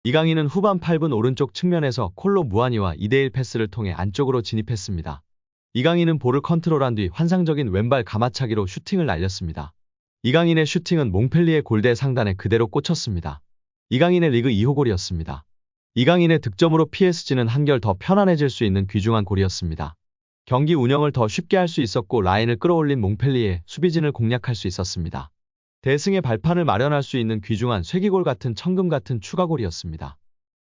이강인은 후반 8분 오른쪽 측면에서 콜로 무아니와 2대1 패스를 통해 안쪽으로 진입했습니다. 이강인은 볼을 컨트롤한 뒤 환상적인 왼발 가마차기로 슈팅을 날렸습니다. 이강인의 슈팅은 몽펠리에 골대 상단에 그대로 꽂혔습니다. 이강인의 리그 2호 골이었습니다. 이강인의 득점으로 PSG는 한결 더 편안해질 수 있는 귀중한 골이었습니다. 경기 운영을 더 쉽게 할 수 있었고 라인을 끌어올린 몽펠리에 수비진을 공략할 수 있었습니다. 대승의 발판을 마련할 수 있는 귀중한 쐐기골 같은 천금 같은 추가골이었습니다.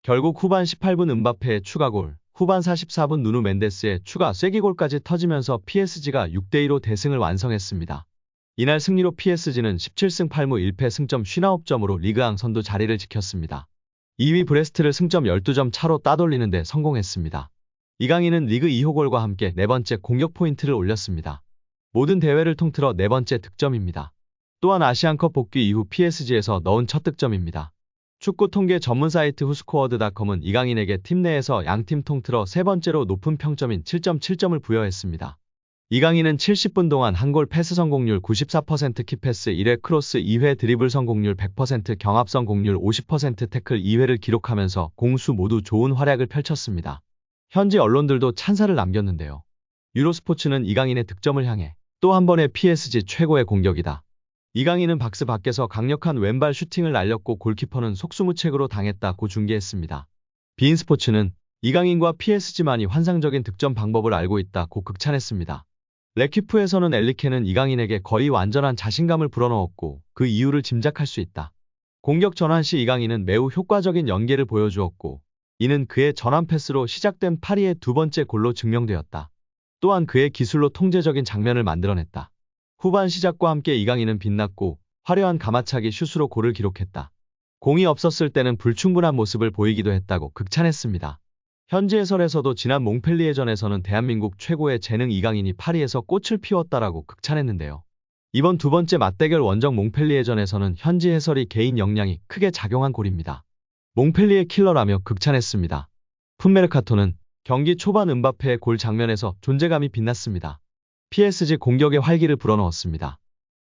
결국 후반 18분 음바페의 추가골, 후반 44분 누누 멘데스의 추가 쐐기골까지 터지면서 PSG가 6대2로 대승을 완성했습니다. 이날 승리로 PSG는 17승 8무 1패 승점 59점으로 리그앙 선두 자리를 지켰습니다. 2위 브레스트를 승점 12점 차로 따돌리는 데 성공했습니다. 이강인은 리그 2호 골과 함께 네 번째 공격 포인트를 올렸습니다. 모든 대회를 통틀어 네 번째 득점입니다. 또한 아시안컵 복귀 이후 PSG에서 넣은 첫 득점입니다. 축구 통계 전문 사이트 후스코어드.com은 이강인에게 팀 내에서 양팀 통틀어 세 번째로 높은 평점인 7.7점을 부여했습니다. 이강인은 70분 동안 한 골 패스 성공률 94%, 키패스 1회, 크로스 2회, 드리블 성공률 100%, 경합 성공률 50%, 태클 2회를 기록하면서 공수 모두 좋은 활약을 펼쳤습니다. 현지 언론들도 찬사를 남겼는데요. 유로스포츠는 이강인의 득점을 향해 또 한 번의 PSG 최고의 공격이다. 이강인은 박스 밖에서 강력한 왼발 슈팅을 날렸고 골키퍼는 속수무책으로 당했다고 중계했습니다. 비인스포츠는 이강인과 PSG만이 환상적인 득점 방법을 알고 있다고 극찬했습니다. 레퀴프에서는 엘리케는 이강인에게 거의 완전한 자신감을 불어넣었고 그 이유를 짐작할 수 있다. 공격 전환 시 이강인은 매우 효과적인 연계를 보여주었고 이는 그의 전환 패스로 시작된 파리의 두 번째 골로 증명되었다. 또한 그의 기술로 통제적인 장면을 만들어냈다. 후반 시작과 함께 이강인은 빛났고 화려한 가마차기 슛으로 골을 기록했다. 공이 없었을 때는 불충분한 모습을 보이기도 했다고 극찬했습니다. 현지 해설에서도 지난 몽펠리에전에서는 대한민국 최고의 재능 이강인이 파리에서 꽃을 피웠다라고 극찬했는데요. 이번 두 번째 맞대결 원정 몽펠리에전에서는 현지 해설이 개인 역량이 크게 작용한 골입니다. 몽펠리에 킬러라며 극찬했습니다. 풋메르카토는 경기 초반 음바페의 골 장면에서 존재감이 빛났습니다. PSG 공격의 활기를 불어넣었습니다.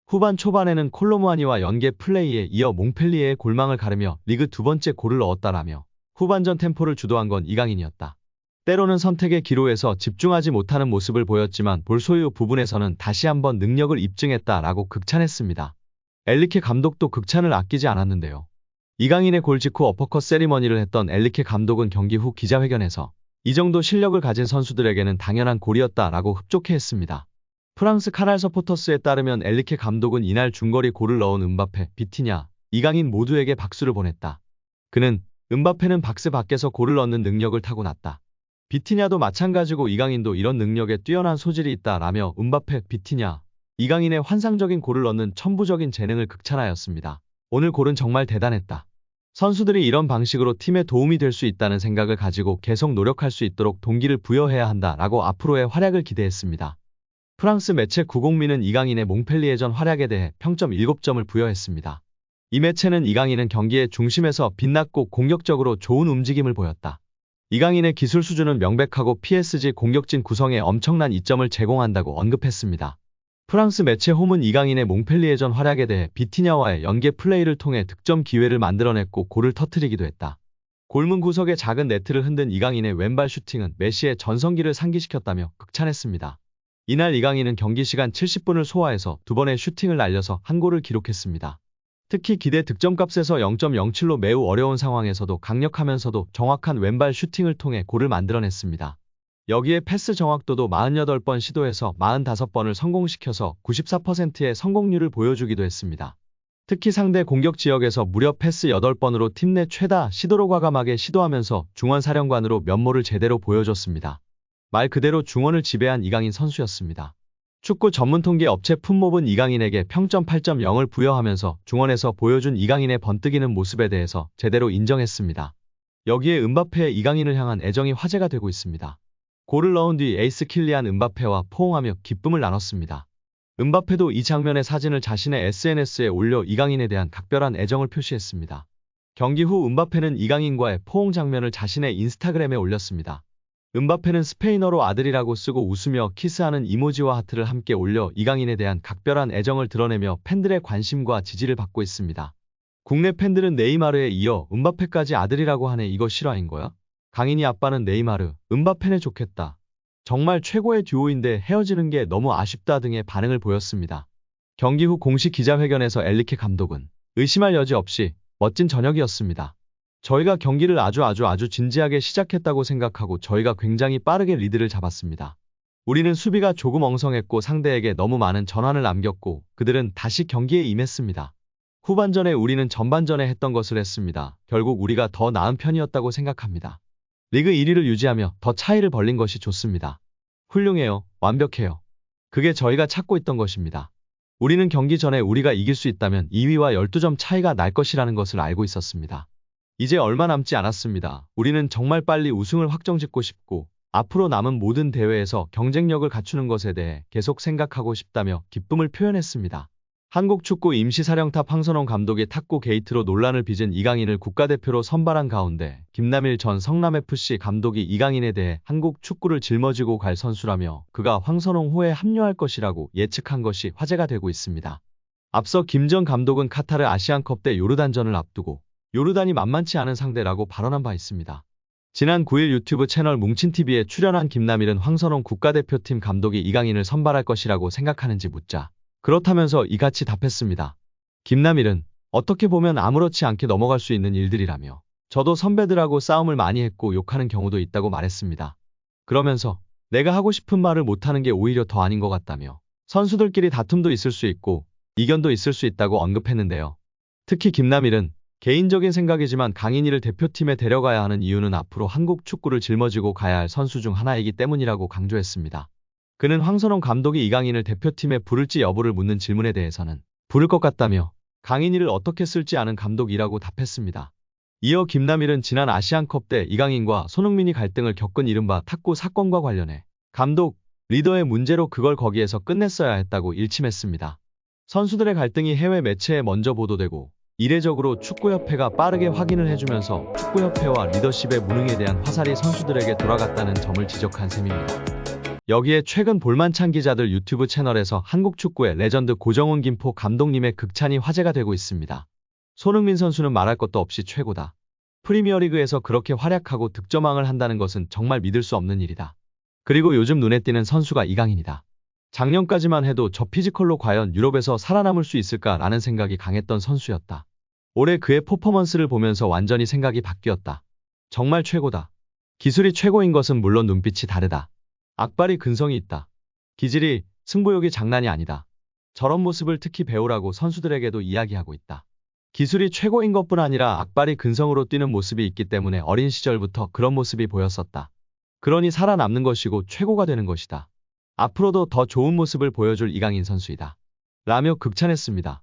후반 초반에는 콜로무아니와 연계 플레이에 이어 몽펠리에의 골망을 가르며 리그 두 번째 골을 넣었다라며 후반전 템포를 주도한 건 이강인이었다. 때로는 선택의 기로에서 집중하지 못하는 모습을 보였지만 볼 소유 부분에서는 다시 한번 능력을 입증했다라고 극찬했습니다. 엘리케 감독도 극찬을 아끼지 않았는데요. 이강인의 골 직후 어퍼컷 세리머니를 했던 엘리케 감독은 경기 후 기자회견에서 이 정도 실력을 가진 선수들에게는 당연한 골이었다라고 흡족해 했습니다. 프랑스 카날 서포터스에 따르면 엘리케 감독은 이날 중거리 골을 넣은 음바페, 비티냐, 이강인 모두에게 박수를 보냈다. 그는 음바페는 박스 밖에서 골을 넣는 능력을 타고났다. 비티냐도 마찬가지고 이강인도 이런 능력에 뛰어난 소질이 있다라며 음바페, 비티냐, 이강인의 환상적인 골을 넣는 천부적인 재능을 극찬하였습니다. 오늘 골은 정말 대단했다. 선수들이 이런 방식으로 팀에 도움이 될 수 있다는 생각을 가지고 계속 노력할 수 있도록 동기를 부여해야 한다라고 앞으로의 활약을 기대했습니다. 프랑스 매체 구공미는 이강인의 몽펠리에전 활약에 대해 평점 7점을 부여했습니다. 이 매체는 이강인은 경기의 중심에서 빛났고 공격적으로 좋은 움직임을 보였다. 이강인의 기술 수준은 명백하고 PSG 공격진 구성에 엄청난 이점을 제공한다고 언급했습니다. 프랑스 매체 홈은 이강인의 몽펠리에전 활약에 대해 비티냐와의 연계 플레이를 통해 득점 기회를 만들어냈고 골을 터뜨리기도 했다. 골문 구석에 작은 네트를 흔든 이강인의 왼발 슈팅은 메시의 전성기를 상기시켰다며 극찬했습니다. 이날 이강인은 경기 시간 70분을 소화해서 두 번의 슈팅을 날려서 한 골을 기록했습니다. 특히 기대 득점값에서 0.07로 매우 어려운 상황에서도 강력하면서도 정확한 왼발 슈팅을 통해 골을 만들어냈습니다. 여기에 패스 정확도도 48번 시도해서 45번을 성공시켜서 94%의 성공률을 보여주기도 했습니다. 특히 상대 공격 지역에서 무려 패스 8번으로 팀 내 최다 시도로 과감하게 시도하면서 중원 사령관으로 면모를 제대로 보여줬습니다. 말 그대로 중원을 지배한 이강인 선수였습니다. 축구 전문 통계 업체 풋몹은 이강인에게 평점 8.0을 부여하면서 중원에서 보여준 이강인의 번뜩이는 모습에 대해서 제대로 인정했습니다. 여기에 음바페의 이강인을 향한 애정이 화제가 되고 있습니다. 골을 넣은 뒤 에이스 킬리안 음바페와 포옹하며 기쁨을 나눴습니다. 음바페도 이 장면의 사진을 자신의 SNS에 올려 이강인에 대한 각별한 애정을 표시했습니다. 경기 후 음바페는 이강인과의 포옹 장면을 자신의 인스타그램에 올렸습니다. 음바페는 스페인어로 아들이라고 쓰고 웃으며 키스하는 이모지와 하트를 함께 올려 이강인에 대한 각별한 애정을 드러내며 팬들의 관심과 지지를 받고 있습니다. 국내 팬들은 네이마르에 이어 음바페까지 아들이라고 하네. 이거 실화인 거야? 강인이 아빠는 네이마르, 음바페네 좋겠다. 정말 최고의 듀오인데 헤어지는 게 너무 아쉽다 등의 반응을 보였습니다. 경기 후 공식 기자회견에서 엔리케 감독은 의심할 여지 없이 멋진 저녁이었습니다. 저희가 경기를 아주 진지하게 시작했다고 생각하고 저희가 굉장히 빠르게 리드를 잡았습니다. 우리는 수비가 조금 엉성했고 상대에게 너무 많은 전환을 남겼고 그들은 다시 경기에 임했습니다. 후반전에 우리는 전반전에 했던 것을 했습니다. 결국 우리가 더 나은 편이었다고 생각합니다. 리그 1위를 유지하며 더 차이를 벌린 것이 좋습니다. 훌륭해요. 완벽해요. 그게 저희가 찾고 있던 것입니다. 우리는 경기 전에 우리가 이길 수 있다면 2위와 12점 차이가 날 것이라는 것을 알고 있었습니다. 이제 얼마 남지 않았습니다. 우리는 정말 빨리 우승을 확정짓고 싶고 앞으로 남은 모든 대회에서 경쟁력을 갖추는 것에 대해 계속 생각하고 싶다며 기쁨을 표현했습니다. 한국축구 임시사령탑 황선홍 감독이 탁구 게이트로 논란을 빚은 이강인을 국가대표로 선발한 가운데 김남일 전 성남FC 감독이 이강인에 대해 한국 축구를 짊어지고 갈 선수라며 그가 황선홍 호에 합류할 것이라고 예측한 것이 화제가 되고 있습니다. 앞서 김 전 감독은 카타르 아시안컵 때 요르단전을 앞두고 요르단이 만만치 않은 상대라고 발언한 바 있습니다. 지난 9일 유튜브 채널 뭉친TV에 출연한 김남일은 황선홍 국가대표팀 감독이 이강인을 선발할 것이라고 생각하는지 묻자 그렇다면서 이같이 답했습니다. 김남일은 어떻게 보면 아무렇지 않게 넘어갈 수 있는 일들이라며 저도 선배들하고 싸움을 많이 했고 욕하는 경우도 있다고 말했습니다. 그러면서 내가 하고 싶은 말을 못하는 게 오히려 더 아닌 것 같다며 선수들끼리 다툼도 있을 수 있고 이견도 있을 수 있다고 언급했는데요. 특히 김남일은 개인적인 생각이지만 강인이를 대표팀에 데려가야 하는 이유는 앞으로 한국 축구를 짊어지고 가야 할 선수 중 하나이기 때문이라고 강조했습니다. 그는 황선홍 감독이 이강인을 대표팀에 부를지 여부를 묻는 질문에 대해서는 부를 것 같다며 강인이를 어떻게 쓸지 아는 감독이라고 답했습니다. 이어 김남일은 지난 아시안컵 때 이강인과 손흥민이 갈등을 겪은 이른바 탁구 사건과 관련해 감독, 리더의 문제로 그걸 거기에서 끝냈어야 했다고 일침했습니다. 선수들의 갈등이 해외 매체에 먼저 보도되고 이례적으로 축구협회가 빠르게 확인을 해주면서 축구협회와 리더십의 무능에 대한 화살이 선수들에게 돌아갔다는 점을 지적한 셈입니다. 여기에 최근 볼만찬 기자들 유튜브 채널에서 한국 축구의 레전드 고정훈 김포 감독님의 극찬이 화제가 되고 있습니다. 손흥민 선수는 말할 것도 없이 최고다. 프리미어리그에서 그렇게 활약하고 득점왕을 한다는 것은 정말 믿을 수 없는 일이다. 그리고 요즘 눈에 띄는 선수가 이강인이다. 작년까지만 해도 저 피지컬로 과연 유럽에서 살아남을 수 있을까라는 생각이 강했던 선수였다. 올해 그의 퍼포먼스를 보면서 완전히 생각이 바뀌었다. 정말 최고다. 기술이 최고인 것은 물론 눈빛이 다르다. 악발이 근성이 있다. 기질이, 승부욕이 장난이 아니다. 저런 모습을 특히 배우라고 선수들에게도 이야기하고 있다. 기술이 최고인 것뿐 아니라 악발이 근성으로 뛰는 모습이 있기 때문에 어린 시절부터 그런 모습이 보였었다. 그러니 살아남는 것이고 최고가 되는 것이다. 앞으로도 더 좋은 모습을 보여줄 이강인 선수이다. 라며 극찬했습니다.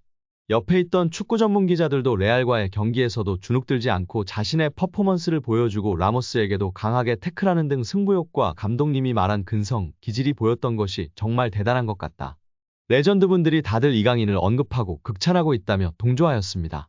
옆에 있던 축구 전문 기자들도 레알과의 경기에서도 주눅들지 않고 자신의 퍼포먼스를 보여주고 라모스에게도 강하게 태클하는 등 승부욕과 감독님이 말한 근성, 기질이 보였던 것이 정말 대단한 것 같다. 레전드분들이 다들 이강인을 언급하고 극찬하고 있다며 동조하였습니다.